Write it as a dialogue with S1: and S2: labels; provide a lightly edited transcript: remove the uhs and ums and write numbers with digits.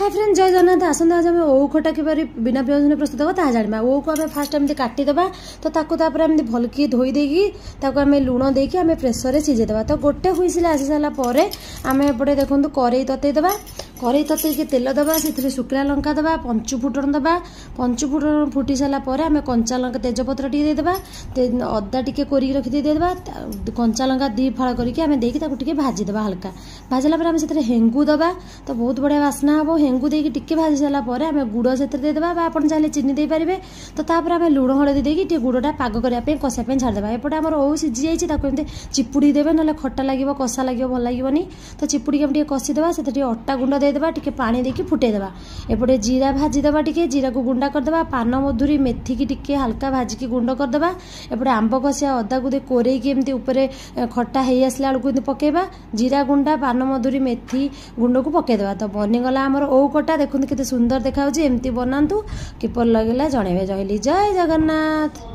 S1: Hi friend जय जगन्नाथ आसंता आज आम ओऊ खटा कि बिना प्याज रसुण प्रस्तुत होगा ताहा जाना ओऊ को आम फास्ट एमती काटिदेबा तो तापर एमती भलकी धोई देकी आम लुण देकी आम प्रेसर में सिझेदेबा तो गोटे हुइसिल आसी सारापर आम एपटे देखो कड़ई ततेदेबा कड़ई ततेक तेल दबा से शुखला लंका दबा पंचुफुटन दबा पंचुफुटन फुटी सारापर आम कंचा लंका तेजपत्र टी देदेबा अदा टी कोरिक रखी देदेबा कंचा लंका दी फाड़ करके आम देकी भाजीदेबा हल्का भाजला आम से हेंगू दबा तो बहुत बढ़िया बास्ना हम हेंगू देकी टिके भाजी सारापर आम गुड़ से देदेबा आप चाहिए चीनी दे पारे तो तापर आम लुण हलदी देकी गुड़टा पाग करने कषा छाड़देबा एपटे आम ओऊ सीझी जाइए चिपुड़ी देवे ना खट्टा लगे कषा लगे भल लगे तो चिपुड़ी आम कषिदेबा से अटा गुंड देदेबा टिके पानी देकी फुटेदेबा एपटे जीरा भाजीदेबा टिके जीरा को गुंडा करदेबा पान मधुरी मेथी की टिके हल्का भाजिकी गुंड करदेबा एपटे आंब कषिया अदा को कोरेकी एमती उपरे खट्टा हो आसला बेलू पकेबा जीरा गुंडा पान मधुरी मेथी गुंड को पकेदेबा तो बनीगला आमर ओऊ कटा देखते केते सुंदर देखा एमती बनातु किपर लगे जनइबे जय जगन्नाथ।